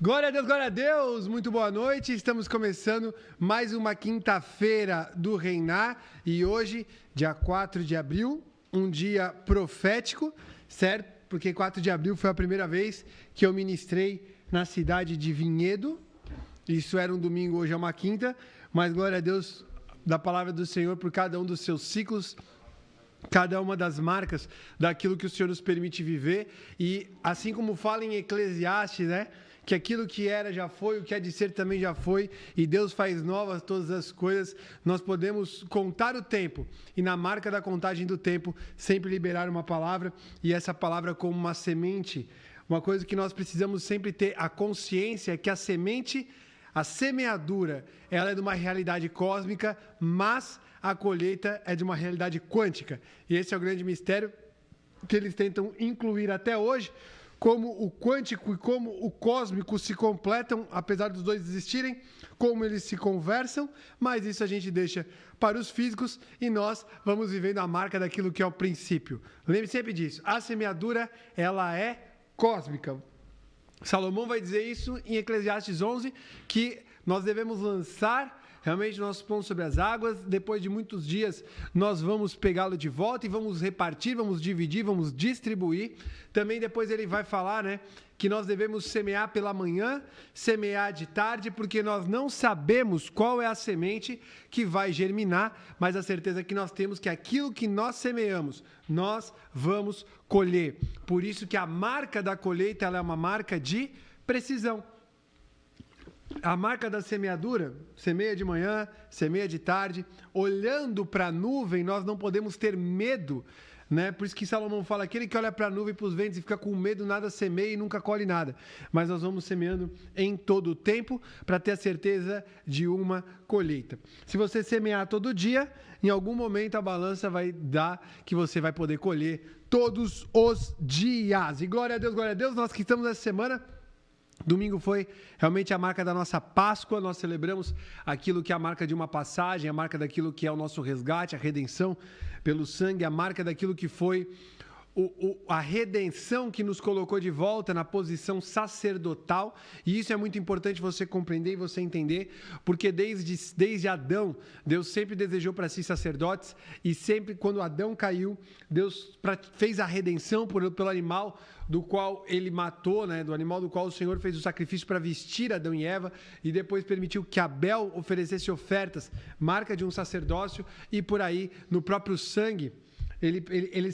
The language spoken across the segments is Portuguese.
Glória a Deus, muito boa noite. Estamos começando mais uma quinta-feira do Reinar e hoje, dia 4 de abril, um dia profético, certo? Porque 4 de abril foi a primeira vez que eu ministrei na cidade de Vinhedo. Isso era um domingo, hoje é uma quinta, mas glória a Deus da palavra do Senhor por cada um dos seus ciclos, cada uma das marcas daquilo que o Senhor nos permite viver. E assim como fala em Eclesiastes, né? Que aquilo que era já foi, o que é de ser também já foi, e Deus faz novas todas as coisas. Nós podemos contar o tempo, e na marca da contagem do tempo, sempre liberar uma palavra, e essa palavra como uma semente. Uma coisa que nós precisamos sempre ter a consciência é que a semente, a semeadura, ela é de uma realidade cósmica, mas a colheita é de uma realidade quântica. E esse é o grande mistério que eles tentam incluir até hoje, como o quântico e como o cósmico se completam, apesar dos dois existirem, como eles se conversam, mas isso a gente deixa para os físicos e nós vamos vivendo a marca daquilo que é o princípio. Lembre sempre disso, a semeadura, ela é cósmica. Salomão vai dizer isso em Eclesiastes 11, que nós devemos lançar realmente nosso pão sobre as águas, depois de muitos dias nós vamos pegá-lo de volta e vamos repartir, vamos dividir, vamos distribuir. Também depois ele vai falar, né, que nós devemos semear pela manhã, semear de tarde, porque nós não sabemos qual é a semente que vai germinar, mas a certeza que nós temos que aquilo que nós semeamos, nós vamos colher. Por isso que a marca da colheita, ela é uma marca de precisão. A marca da semeadura, semeia de manhã, semeia de tarde, olhando para a nuvem, nós não podemos ter medo, né? Por isso que Salomão fala, aquele que olha para a nuvem e para os ventos e fica com medo, nada semeia e nunca colhe nada. Mas nós vamos semeando em todo o tempo para ter a certeza de uma colheita. Se você semear todo dia, em algum momento a balança vai dar que você vai poder colher todos os dias. E glória a Deus, nós que estamos nessa semana. Domingo foi realmente a marca da nossa Páscoa, nós celebramos aquilo que é a marca de uma passagem, a marca daquilo que é o nosso resgate, a redenção pelo sangue, a marca daquilo que foi a redenção que nos colocou de volta na posição sacerdotal, e isso é muito importante você compreender e você entender, porque desde Adão, Deus sempre desejou para si sacerdotes, e sempre quando Adão caiu, Deus fez a redenção pelo animal do qual ele matou, né, do animal do qual o Senhor fez o sacrifício para vestir Adão e Eva, e depois permitiu que Abel oferecesse ofertas, marca de um sacerdócio, e por aí, no próprio sangue, ele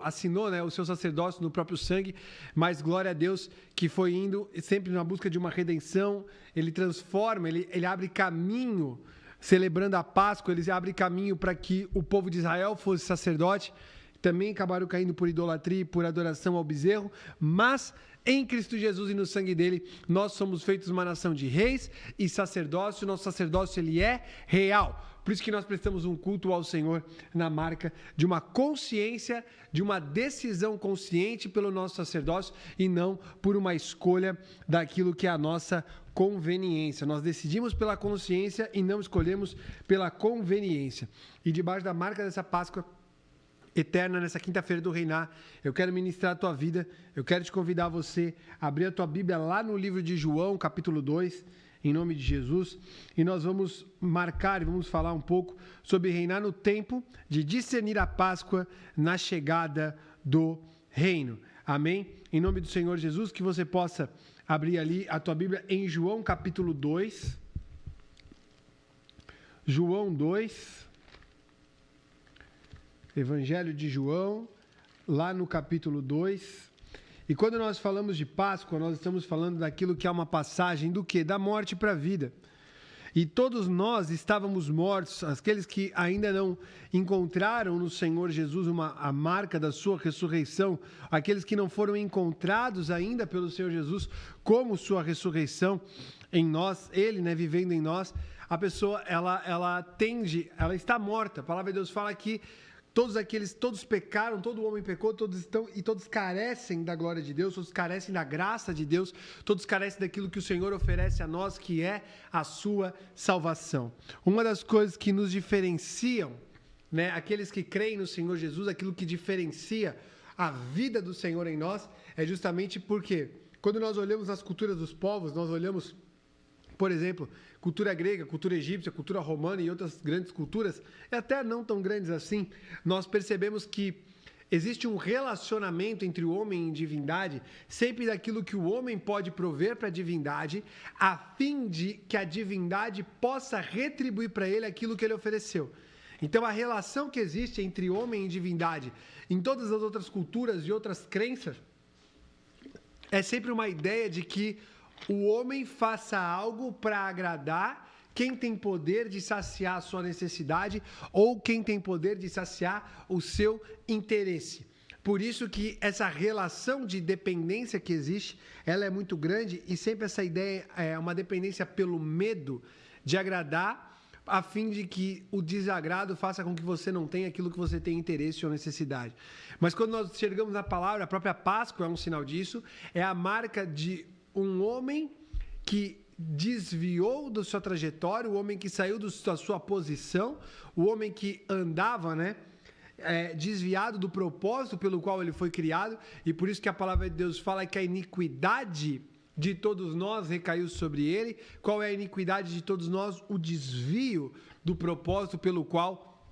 assinou, né, o seu sacerdócio no próprio sangue, mas glória a Deus que foi indo sempre na busca de uma redenção. Ele transforma, ele abre caminho, celebrando a Páscoa, ele abre caminho para que o povo de Israel fosse sacerdote. Também acabaram caindo por idolatria e por adoração ao bezerro, mas em Cristo Jesus e no sangue dele, nós somos feitos uma nação de reis e sacerdócio. Nosso sacerdócio, ele é real. Por isso que nós prestamos um culto ao Senhor na marca de uma consciência, de uma decisão consciente pelo nosso sacerdócio e não por uma escolha daquilo que é a nossa conveniência. Nós decidimos pela consciência e não escolhemos pela conveniência. E debaixo da marca dessa Páscoa eterna, nessa quinta-feira do Reinar, eu quero ministrar a tua vida, eu quero te convidar a você a abrir a tua Bíblia lá no livro de João, capítulo 2, em nome de Jesus, e nós vamos marcar e vamos falar um pouco sobre reinar no tempo de discernir a Páscoa na chegada do reino. Amém? Em nome do Senhor Jesus, que você possa abrir ali a tua Bíblia em João, capítulo 2. João 2. Evangelho de João, lá no capítulo 2. E quando nós falamos de Páscoa, nós estamos falando daquilo que é uma passagem do quê? Da morte para a vida. E todos nós estávamos mortos, aqueles que ainda não encontraram no Senhor Jesus a marca da sua ressurreição, aqueles que não foram encontrados ainda pelo Senhor Jesus como sua ressurreição em nós, Ele, né, vivendo em nós, a pessoa, ela está morta. A palavra de Deus fala que todos pecaram, todo homem pecou, todos carecem da glória de Deus, todos carecem da graça de Deus, todos carecem daquilo que o Senhor oferece a nós, que é a sua salvação. Uma das coisas que nos diferenciam, né, aqueles que creem no Senhor Jesus, aquilo que diferencia a vida do Senhor em nós, é justamente porque quando nós olhamos as culturas dos povos, nós olhamos, por exemplo, cultura grega, cultura egípcia, cultura romana e outras grandes culturas, e até não tão grandes assim, nós percebemos que existe um relacionamento entre o homem e divindade, sempre daquilo que o homem pode prover para a divindade, a fim de que a divindade possa retribuir para ele aquilo que ele ofereceu. Então, a relação que existe entre homem e divindade em todas as outras culturas e outras crenças é sempre uma ideia de que o homem faça algo para agradar quem tem poder de saciar a sua necessidade ou quem tem poder de saciar o seu interesse. Por isso que essa relação de dependência que existe, ela é muito grande e sempre essa ideia é uma dependência pelo medo de agradar, a fim de que o desagrado faça com que você não tenha aquilo que você tem interesse ou necessidade. Mas quando nós enxergamos a palavra, a própria Páscoa é um sinal disso, é a marca de um homem que desviou da sua trajetória, o homem que saiu da sua posição, o homem que andava, desviado do propósito pelo qual ele foi criado, e por isso que a palavra de Deus fala que a iniquidade de todos nós recaiu sobre ele. Qual é a iniquidade de todos nós? O desvio do propósito pelo qual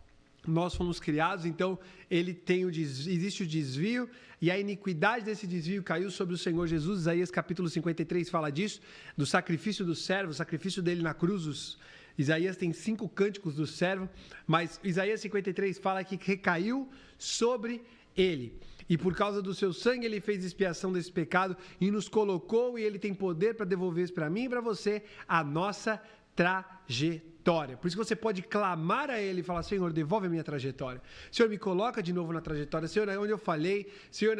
nós fomos criados. Então, existe o desvio, e a iniquidade desse desvio caiu sobre o Senhor Jesus. Isaías capítulo 53 fala disso, do sacrifício do servo, o sacrifício dele na cruz. Isaías tem 5 cânticos do servo, mas Isaías 53 fala que recaiu sobre ele. E por causa do seu sangue ele fez expiação desse pecado e nos colocou, e ele tem poder para devolver isso para mim e para você, a nossa trajetória. Por isso que você pode clamar a ele e falar: Senhor, devolve a minha trajetória. Senhor, me coloca de novo na trajetória. Senhor, onde eu falhei. Senhor,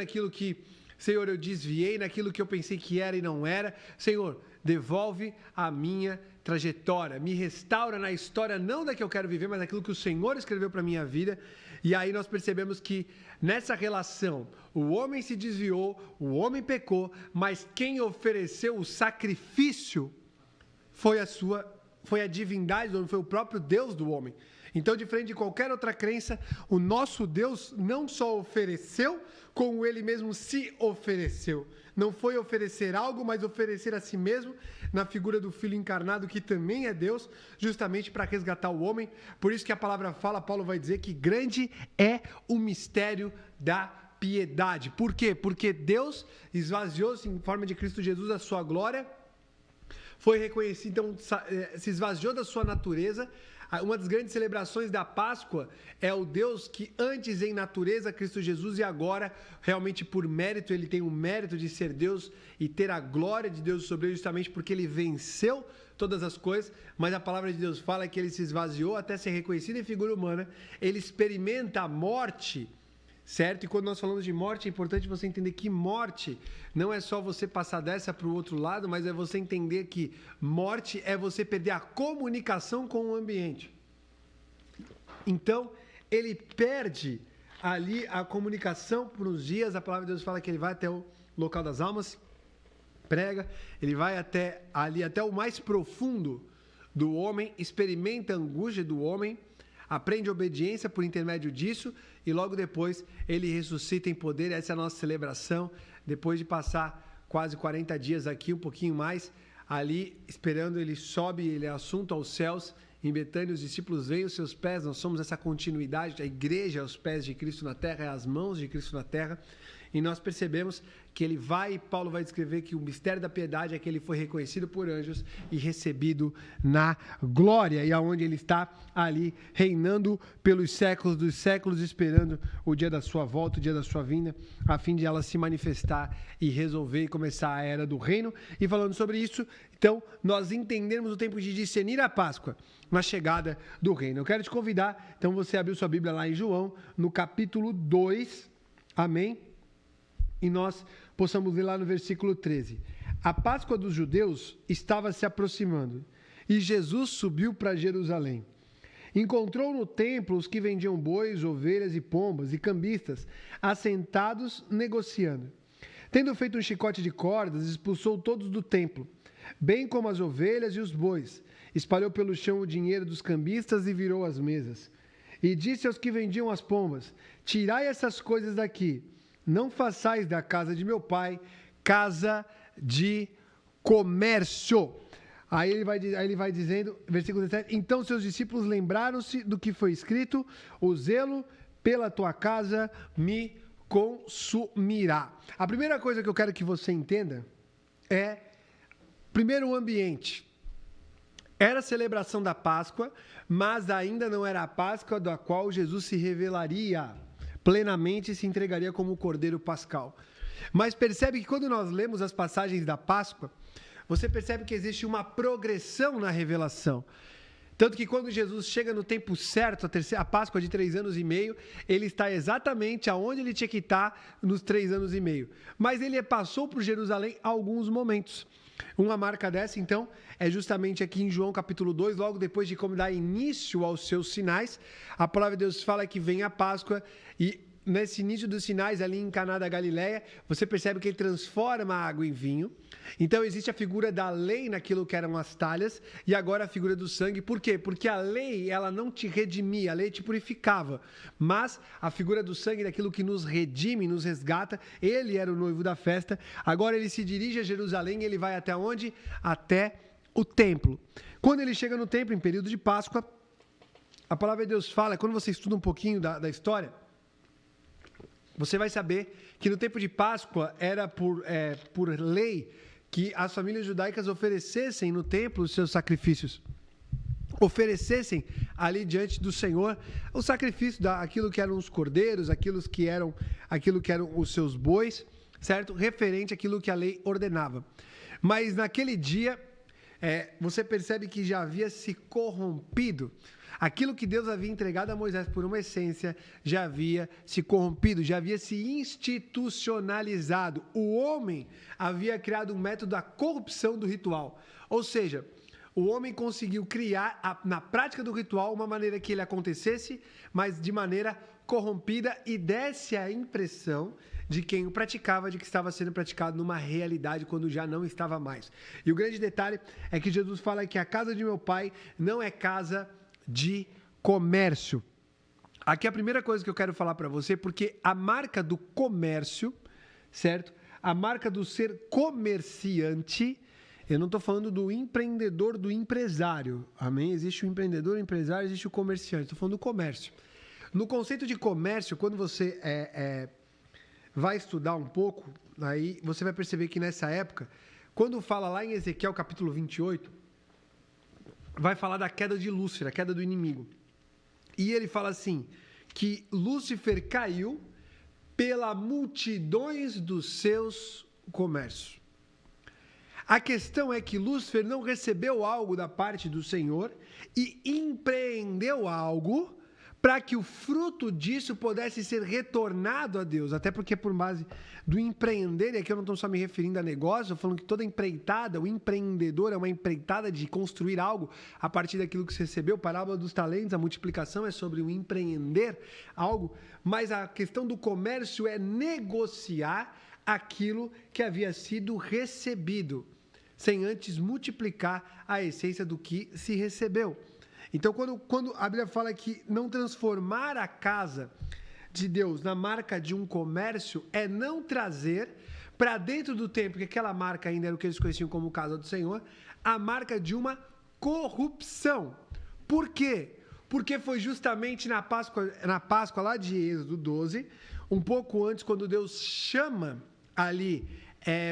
Senhor, eu desviei, naquilo que eu pensei que era e não era. Senhor, devolve a minha trajetória. Me restaura na história, não da que eu quero viver, mas daquilo que o Senhor escreveu para a minha vida. E aí nós percebemos que nessa relação, o homem se desviou, o homem pecou, mas quem ofereceu o sacrifício foi a divindade do homem, foi o próprio Deus do homem. Então, diferente de qualquer outra crença, o nosso Deus não só ofereceu, como ele mesmo se ofereceu. Não foi oferecer algo, mas oferecer a si mesmo, na figura do Filho encarnado, que também é Deus, justamente para resgatar o homem. Por isso que a palavra fala, Paulo vai dizer que grande é o mistério da piedade. Por quê? Porque Deus esvaziou-se em forma de Cristo Jesus a sua glória, foi reconhecido, então se esvaziou da sua natureza. Uma das grandes celebrações da Páscoa é o Deus que antes em natureza, Cristo Jesus, e agora realmente por mérito, ele tem o mérito de ser Deus e ter a glória de Deus sobre ele, justamente porque ele venceu todas as coisas. Mas a palavra de Deus fala que ele se esvaziou até ser reconhecido em figura humana, ele experimenta a morte, certo? E quando nós falamos de morte, é importante você entender que morte não é só você passar dessa para o outro lado, mas é você entender que morte é você perder a comunicação com o ambiente. Então, ele perde ali a comunicação por uns dias. A palavra de Deus fala que ele vai até o local das almas, prega, ele vai até o mais profundo do homem, experimenta a angústia do homem, aprende obediência por intermédio disso, e logo depois ele ressuscita em poder. Essa é a nossa celebração, depois de passar quase 40 dias aqui, um pouquinho mais, ali esperando. Ele sobe, ele é assunto aos céus. Em Betânia os discípulos veem os seus pés. Nós somos essa continuidade, a igreja aos pés de Cristo na terra, é as mãos de Cristo na terra. E nós percebemos que ele vai, Paulo vai descrever que o mistério da piedade é que ele foi reconhecido por anjos e recebido na glória, e aonde ele está ali reinando pelos séculos dos séculos, esperando o dia da sua volta, o dia da sua vinda, a fim de ela se manifestar e resolver e começar a era do reino. E falando sobre isso, então, nós entendermos o tempo de discernir a Páscoa na chegada do reino. Eu quero te convidar, então, você abriu sua Bíblia lá em João, no capítulo 2, amém? E nós possamos ler lá no versículo 13. A Páscoa dos judeus estava se aproximando, e Jesus subiu para Jerusalém. Encontrou no templo os que vendiam bois, ovelhas e pombas, e cambistas, assentados negociando. Tendo feito um chicote de cordas, expulsou todos do templo, bem como as ovelhas e os bois. Espalhou pelo chão o dinheiro dos cambistas e virou as mesas. E disse aos que vendiam as pombas: tirai essas coisas daqui, não façais da casa de meu pai casa de comércio. Aí ele vai dizendo, versículo 17, então seus discípulos lembraram-se do que foi escrito, o zelo pela tua casa me consumirá. A primeira coisa que eu quero que você entenda é, primeiro, o ambiente. Era a celebração da Páscoa, mas ainda não era a Páscoa da qual Jesus se revelaria plenamente e se entregaria como o Cordeiro Pascal. Mas percebe que quando nós lemos as passagens da Páscoa, você percebe que existe uma progressão na revelação. Tanto que quando Jesus chega no tempo certo, a Páscoa de 3 anos e meio, ele está exatamente aonde ele tinha que estar nos 3 anos e meio. Mas ele passou por Jerusalém alguns momentos. Uma marca dessa, então, é justamente aqui em João capítulo 2, logo depois de como dar início aos seus sinais. A palavra de Deus fala que vem a Páscoa e nesse início dos sinais ali em Caná da Galileia, você percebe que ele transforma a água em vinho. Então existe a figura da lei naquilo que eram as talhas e agora a figura do sangue. Por quê? Porque a lei, ela não te redimia, a lei te purificava. Mas a figura do sangue daquilo que nos redime, nos resgata, ele era o noivo da festa. Agora ele se dirige a Jerusalém e ele vai até onde? Até o templo. Quando ele chega no templo, em período de Páscoa, a palavra de Deus fala, quando você estuda um pouquinho da história, você vai saber que no tempo de Páscoa era por lei que as famílias judaicas oferecessem no templo os seus sacrifícios. Oferecessem ali diante do Senhor o sacrifício daquilo que eram os cordeiros, aquilo que eram os seus bois, certo? Referente àquilo que a lei ordenava. Mas naquele dia, você percebe que já havia se corrompido. Aquilo que Deus havia entregado a Moisés por uma essência já havia se corrompido, já havia se institucionalizado. O homem havia criado um método da corrupção do ritual. Ou seja, o homem conseguiu criar na prática do ritual uma maneira que ele acontecesse, mas de maneira corrompida e desse a impressão de quem o praticava, de que estava sendo praticado numa realidade quando já não estava mais. E o grande detalhe é que Jesus fala que a casa de meu pai não é casa de comércio. Aqui é a primeira coisa que eu quero falar para você, porque a marca do comércio, certo? A marca do ser comerciante, eu não estou falando do empreendedor, do empresário, amém? Existe o empreendedor, o empresário, existe o comerciante, estou falando do comércio. No conceito de comércio, quando você vai estudar um pouco, aí você vai perceber que nessa época, quando fala lá em Ezequiel capítulo 28, vai falar da queda de Lúcifer, a queda do inimigo. E ele fala assim, que Lúcifer caiu pela multidões dos seus comércios. A questão é que Lúcifer não recebeu algo da parte do Senhor e empreendeu algo para que o fruto disso pudesse ser retornado a Deus. Até porque por base do empreender, e aqui eu não estou só me referindo a negócio, eu falando que toda empreitada, o empreendedor é uma empreitada de construir algo a partir daquilo que você recebeu. Parábola dos talentos, a multiplicação é sobre o empreender algo, mas a questão do comércio é negociar aquilo que havia sido recebido, sem antes multiplicar a essência do que se recebeu. Então, quando a Bíblia fala que não transformar a casa de Deus na marca de um comércio, é não trazer para dentro do templo, que aquela marca ainda era o que eles conheciam como casa do Senhor, a marca de uma corrupção. Por quê? Porque foi justamente na Páscoa lá de Êxodo 12, um pouco antes, quando Deus chama ali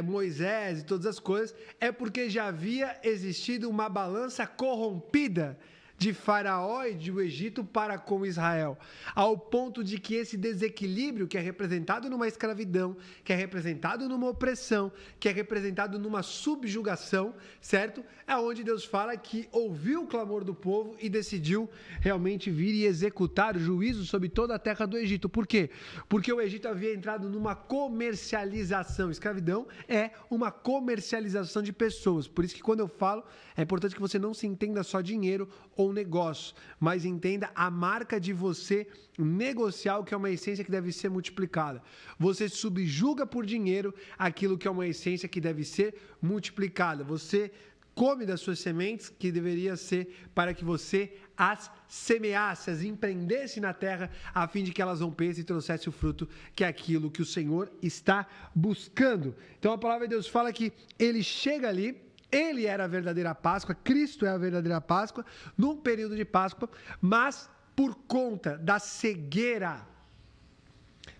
Moisés e todas as coisas, é porque já havia existido uma balança corrompida de Faraó e do Egito para com Israel, ao ponto de que esse desequilíbrio que é representado numa escravidão, que é representado numa opressão, que é representado numa subjugação, certo? É onde Deus fala que ouviu o clamor do povo e decidiu realmente vir e executar o juízo sobre toda a terra do Egito. Por quê? Porque o Egito havia entrado numa comercialização. Escravidão é uma comercialização de pessoas. Por isso que quando eu falo, é importante que você não se entenda só dinheiro ou negócio, mas entenda a marca de você negociar o que é uma essência que deve ser multiplicada. Você subjuga por dinheiro aquilo que é uma essência que deve ser multiplicada. Você come das suas sementes, que deveria ser para que você as semeasse, as empreendesse na terra, a fim de que elas rompessem e trouxessem o fruto, que é aquilo que o Senhor está buscando. Então a palavra de Deus fala que ele chega ali, ele era a verdadeira Páscoa, Cristo é a verdadeira Páscoa, num período de Páscoa, mas por conta da cegueira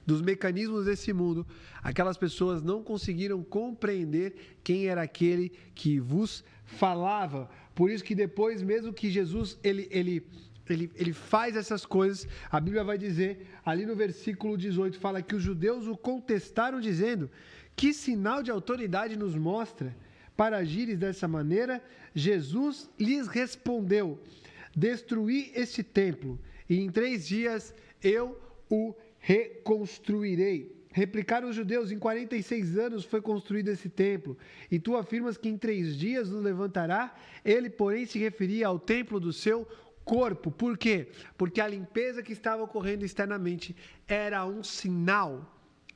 dos mecanismos desse mundo, aquelas pessoas não conseguiram compreender quem era aquele que vos falava. Por isso que depois, mesmo que Jesus ele faz essas coisas, a Bíblia vai dizer, ali no versículo 18, fala que os judeus o contestaram dizendo: que sinal de autoridade nos mostra para agires dessa maneira? Jesus lhes respondeu: destruí este templo, e em 3 dias eu o reconstruirei. Replicaram os judeus: em 46 anos foi construído esse templo, e tu afirmas que em 3 dias nos levantará? Ele, porém, se referia ao templo do seu corpo. Por quê? Porque a limpeza que estava ocorrendo externamente era um sinal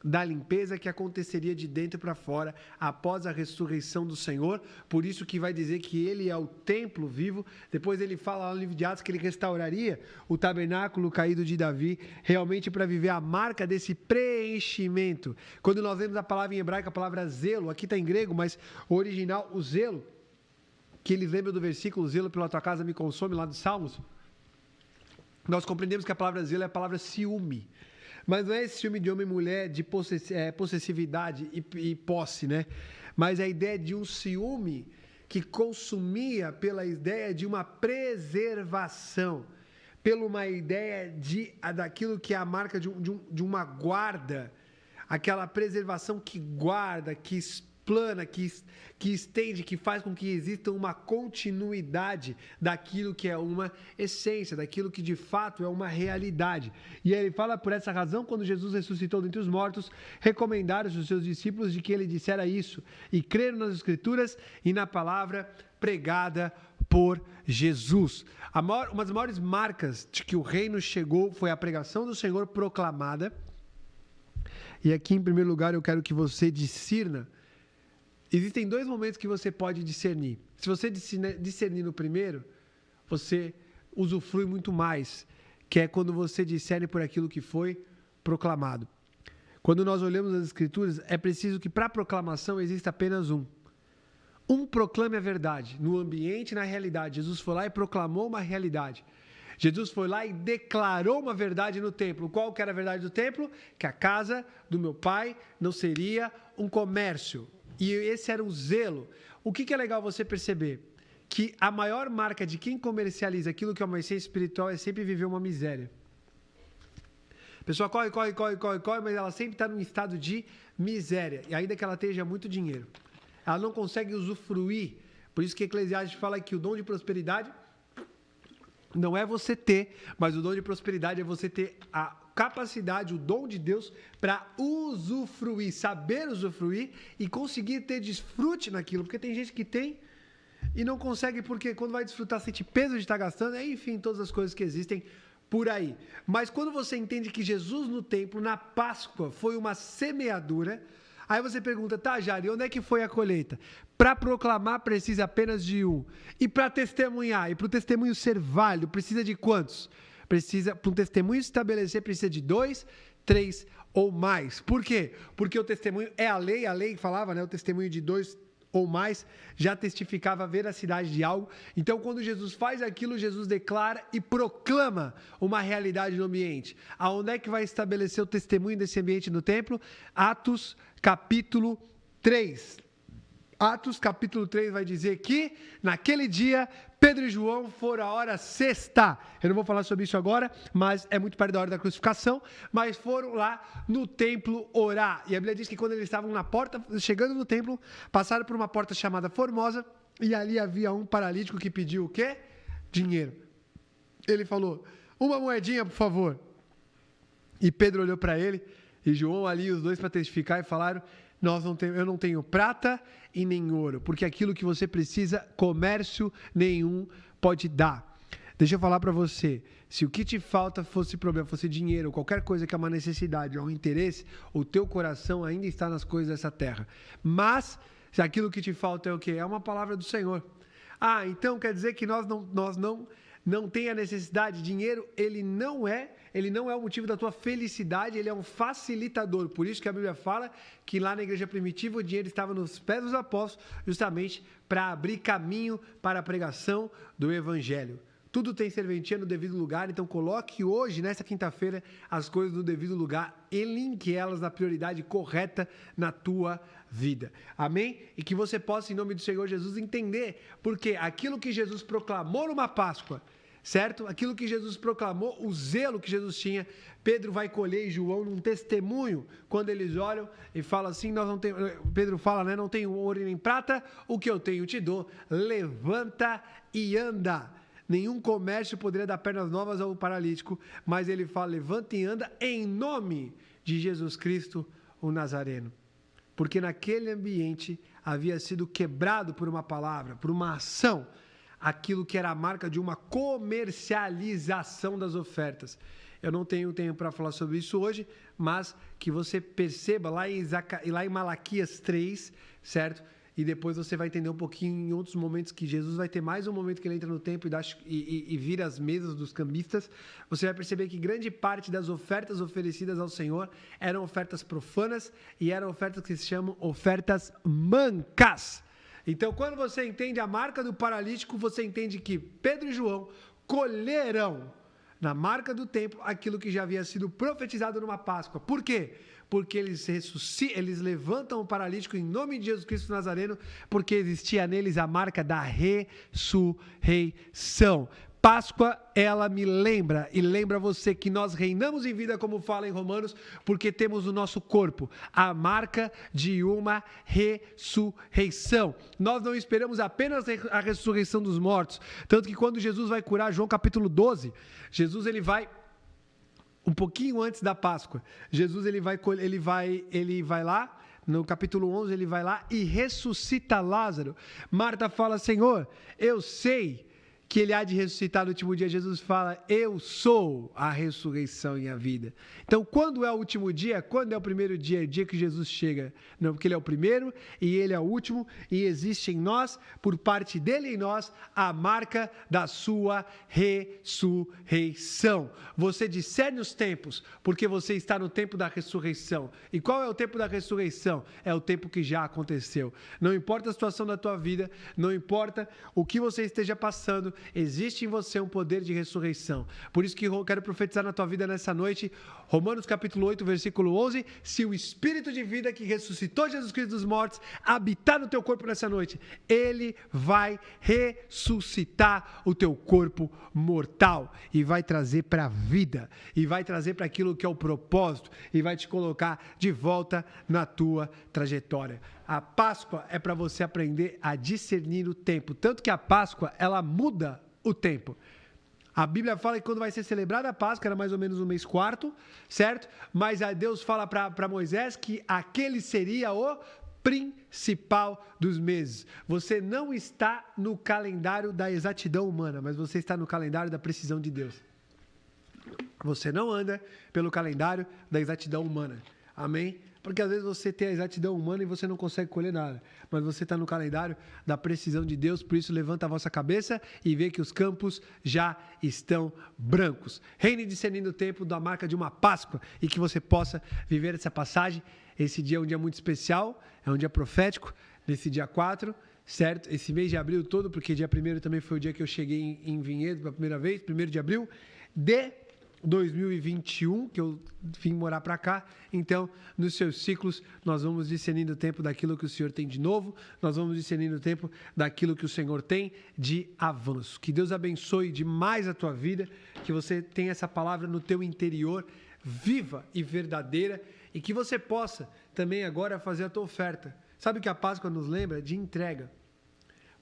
da limpeza que aconteceria de dentro para fora após a ressurreição do Senhor. Por isso que vai dizer que ele é o templo vivo. Depois ele fala lá no livro de Atos que ele restauraria o tabernáculo caído de Davi, realmente para viver a marca desse preenchimento. Quando nós lemos a palavra em hebraico, a palavra zelo, aqui está em grego, mas o original, o zelo, que eles lembram do versículo: zelo pela tua casa me consome, lá dos Salmos, nós compreendemos que a palavra zelo é a palavra ciúme. Mas não é esse ciúme de homem e mulher, de possessividade e posse, né? Mas a ideia de um ciúme que consumia pela ideia de uma preservação, pela uma ideia daquilo que é a marca de uma guarda, aquela preservação que guarda, que explana, que estende, que faz com que exista uma continuidade daquilo que é uma essência, daquilo que de fato é uma realidade. E ele fala: por essa razão, quando Jesus ressuscitou dentre os mortos, recomendaram os seus discípulos de que ele dissera isso, e creram nas Escrituras e na palavra pregada por Jesus. Uma das maiores marcas de que o reino chegou foi a pregação do Senhor proclamada. E aqui, em primeiro lugar, eu quero que você discirna. Existem 2 momentos que você pode discernir. Se você discernir no primeiro, você usufrui muito mais, que é quando você discerne por aquilo que foi proclamado. Quando nós olhamos as Escrituras, é preciso que para a proclamação exista apenas um. Um proclame a verdade, no ambiente e na realidade. Jesus foi lá e proclamou uma realidade. Jesus foi lá e declarou uma verdade no templo. Qual que era a verdade do templo? Que a casa do meu pai não seria um comércio. E esse era o zelo. O que é legal você perceber? Que a maior marca de quem comercializa aquilo que é uma essência espiritual é sempre viver uma miséria. A pessoa corre, mas ela sempre está num estado de miséria. E ainda que ela tenha muito dinheiro, ela não consegue usufruir. Por isso que Eclesiastes fala que o dom de prosperidade não é você ter, mas o dom de prosperidade é você ter a capacidade, o dom de Deus para usufruir, saber usufruir e conseguir ter desfrute naquilo. Porque tem gente que tem e não consegue, porque quando vai desfrutar sente peso de estar gastando, enfim, todas as coisas que existem por aí. Mas quando você entende que Jesus no templo, na Páscoa, foi uma semeadura, aí você pergunta: tá, Jari, onde é que foi a colheita? Para proclamar precisa apenas de um. E para testemunhar, e para o testemunho ser válido, precisa de quantos? Para um testemunho se estabelecer, precisa de 2, 3 ou mais. Por quê? Porque o testemunho é a lei falava, né? O testemunho de 2 ou mais já testificava a veracidade de algo. Então, quando Jesus faz aquilo, Jesus declara e proclama uma realidade no ambiente. Aonde é que vai estabelecer o testemunho desse ambiente no templo? Atos capítulo 3. Atos capítulo 3 vai dizer que naquele dia Pedro e João foram à hora sexta. Eu não vou falar sobre isso agora, mas é muito perto da hora da crucificação. Mas foram lá no templo orar. E a Bíblia diz que quando eles estavam na porta, chegando no templo, passaram por uma porta chamada Formosa. E ali havia um paralítico que pediu o quê? Dinheiro. Ele falou: uma moedinha, por favor. E Pedro olhou para ele, e João ali, os dois para testificar, e falaram: eu não tenho prata e nem ouro, porque aquilo que você precisa, comércio nenhum pode dar. Deixa eu falar para você, se o que te falta fosse problema, fosse dinheiro, ou qualquer coisa que é uma necessidade ou um interesse, o teu coração ainda está nas coisas dessa terra. Mas Se aquilo que te falta é o quê? É uma palavra do Senhor. Ah, então quer dizer que nós não tem a necessidade. Dinheiro, ele não é o motivo da tua felicidade, ele é um facilitador. Por isso que a Bíblia fala que lá na igreja primitiva o dinheiro estava nos pés dos apóstolos, justamente para abrir caminho para a pregação do evangelho. Tudo tem serventia no devido lugar, então coloque hoje, nessa quinta-feira, as coisas no devido lugar e linke elas na prioridade correta na tua vida. Amém? E que você possa, em nome do Senhor Jesus, entender, porque aquilo que Jesus proclamou numa Páscoa, certo? Aquilo que Jesus proclamou, o zelo que Jesus tinha, Pedro vai colher em João num testemunho, quando eles olham e falam assim, Pedro fala, né? Não tenho ouro nem prata, o que eu tenho te dou, levanta e anda. Nenhum comércio poderia dar pernas novas ao paralítico, mas ele fala, levanta e anda em nome de Jesus Cristo, o Nazareno. Porque naquele ambiente havia sido quebrado por uma palavra, por uma ação, aquilo que era a marca de uma comercialização das ofertas. Eu não tenho tempo para falar sobre isso hoje, mas que você perceba lá em Malaquias 3, certo? E depois você vai entender um pouquinho em outros momentos que Jesus vai ter mais um momento que ele entra no templo e vira as mesas dos cambistas. Você vai perceber que grande parte das ofertas oferecidas ao Senhor eram ofertas profanas e eram ofertas que se chamam ofertas mancas. Então, quando você entende a marca do paralítico, você entende que Pedro e João colherão na marca do templo aquilo que já havia sido profetizado numa Páscoa. Por quê? Porque eles levantam o paralítico em nome de Jesus Cristo Nazareno, porque existia neles a marca da ressurreição. Páscoa, ela me lembra e lembra você que nós reinamos em vida, como fala em Romanos, porque temos no nosso corpo a marca de uma ressurreição. Nós não esperamos apenas a ressurreição dos mortos, tanto que quando Jesus vai curar, João capítulo 12, Jesus ele vai um pouquinho antes da Páscoa. Jesus ele vai lá, no capítulo 11, ele vai lá e ressuscita Lázaro. Marta fala, Senhor, eu sei que ele há de ressuscitar no último dia. Jesus fala, eu sou a ressurreição e a vida. Então, quando é o último dia? Quando é o primeiro dia? É o dia que Jesus chega. Não, porque ele é o primeiro e ele é o último, e existe em nós, por parte dele em nós, a marca da sua ressurreição. Você discerne os tempos, porque você está no tempo da ressurreição. E qual é o tempo da ressurreição? É o tempo que já aconteceu. Não importa a situação da tua vida, não importa o que você esteja passando, existe em você um poder de ressurreição. Por isso que eu quero profetizar na tua vida nessa noite, Romanos capítulo 8, versículo 11, se o Espírito de vida que ressuscitou Jesus Cristo dos mortos habitar no teu corpo nessa noite, ele vai ressuscitar o teu corpo mortal e vai trazer para a vida, e vai trazer para aquilo que é o propósito, e vai te colocar de volta na tua trajetória. A Páscoa é para você aprender a discernir o tempo, tanto que a Páscoa, ela muda o tempo. A Bíblia fala que quando vai ser celebrada a Páscoa, era mais ou menos no mês quarto, certo? Mas a Deus fala para Moisés que aquele seria o principal dos meses. Você não está no calendário da exatidão humana, mas você está no calendário da precisão de Deus. Você não anda pelo calendário da exatidão humana. Amém? Porque às vezes você tem a exatidão humana e você não consegue colher nada. Mas você está no calendário da precisão de Deus, por isso levanta a vossa cabeça e vê que os campos já estão brancos. Reine discernindo o tempo da marca de uma Páscoa e que você possa viver essa passagem. Esse dia é um dia muito especial, é um dia profético, nesse dia 4, certo? Esse mês de abril todo, porque dia 1º também foi o dia que eu cheguei em Vinhedo pela primeira vez, 1º de abril de 2021, que eu vim morar para cá. Então, nos seus ciclos, nós vamos discernindo o tempo daquilo que o Senhor tem de novo, nós vamos discernindo o tempo daquilo que o Senhor tem de avanço. Que Deus abençoe demais a tua vida, que você tenha essa palavra no teu interior, viva e verdadeira, e que você possa também agora fazer a tua oferta. Sabe o que a Páscoa nos lembra? De entrega,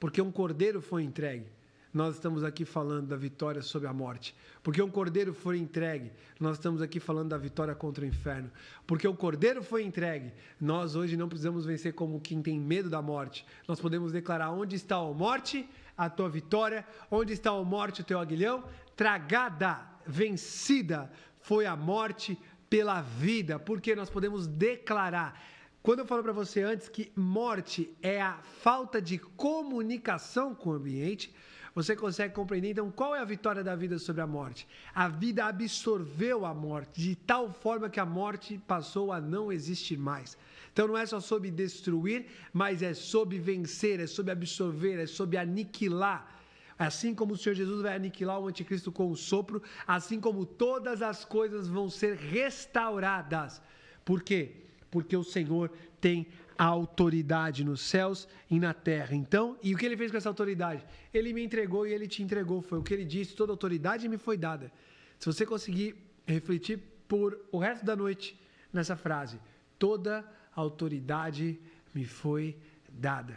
porque um cordeiro foi entregue. Nós estamos aqui falando da vitória sobre a morte. Porque um cordeiro foi entregue, nós estamos aqui falando da vitória contra o inferno. Porque o cordeiro foi entregue, nós hoje não precisamos vencer como quem tem medo da morte. Nós podemos declarar: onde está a morte, a tua vitória? Onde está a morte, o teu aguilhão? Tragada, vencida foi a morte pela vida. Porque nós podemos declarar: Quando eu falo para você antes que morte é a falta de comunicação com o ambiente, você consegue compreender, então, qual é a vitória da vida sobre a morte? A vida absorveu a morte, de tal forma que a morte passou a não existir mais. Então, não é só sobre destruir, mas é sobre vencer, é sobre absorver, é sobre aniquilar. Assim como o Senhor Jesus vai aniquilar o anticristo com o sopro, assim como todas as coisas vão ser restauradas. Por quê? Porque o Senhor tem a autoridade nos céus e na terra. Então, e o que ele fez com essa autoridade? Ele me entregou e ele te entregou. Foi o que ele disse, toda autoridade me foi dada. Se você conseguir refletir por o resto da noite nessa frase, toda autoridade me foi dada.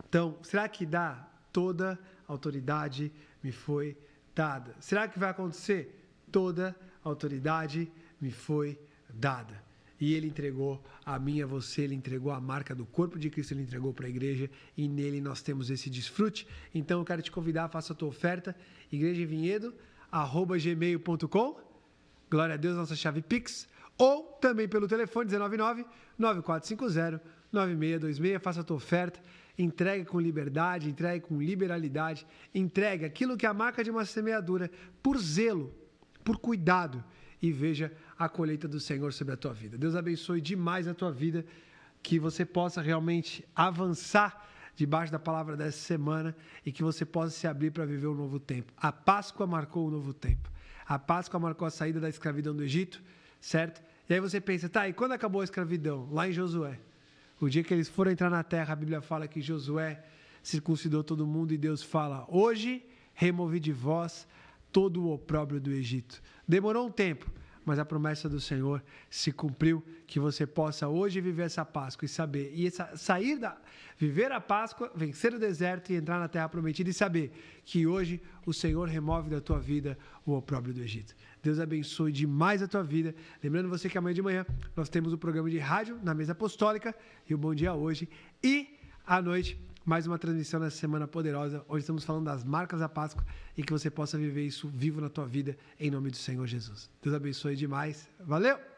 Então, será que dá? Toda autoridade me foi dada. Será que vai acontecer? Toda autoridade me foi dada. E ele entregou a mim e a você, ele entregou a marca do corpo de Cristo, ele entregou para a igreja e nele nós temos esse desfrute. Então eu quero te convidar, faça a tua oferta, igrejavinhedo@gmail.com, glória a Deus, nossa chave Pix, ou também pelo telefone 199-9450-9626, faça a tua oferta, entregue com liberdade, entregue com liberalidade, entregue aquilo que é a marca de uma semeadura, por zelo, por cuidado, e veja a colheita do Senhor sobre a tua vida. Deus abençoe demais a tua vida, que você possa realmente avançar debaixo da palavra dessa semana e que você possa se abrir para viver um novo tempo. A Páscoa marcou um novo tempo. A Páscoa marcou a saída da escravidão do Egito, certo? E aí você pensa, tá, e quando acabou a escravidão? Lá em Josué. O dia que eles foram entrar na terra, a Bíblia fala que Josué circuncidou todo mundo e Deus fala, hoje removi de vós todo o opróbrio do Egito. Demorou um tempo, mas a promessa do Senhor se cumpriu, que você possa hoje viver essa Páscoa e saber, viver a Páscoa, vencer o deserto e entrar na terra prometida e saber que hoje o Senhor remove da tua vida o opróbrio do Egito. Deus abençoe demais a tua vida. Lembrando você que amanhã de manhã nós temos o programa de rádio na Mesa Apostólica e o Bom Dia Hoje, e à noite mais uma transmissão nessa semana poderosa, onde estamos falando das marcas da Páscoa e que você possa viver isso vivo na tua vida, em nome do Senhor Jesus. Deus abençoe demais. Valeu!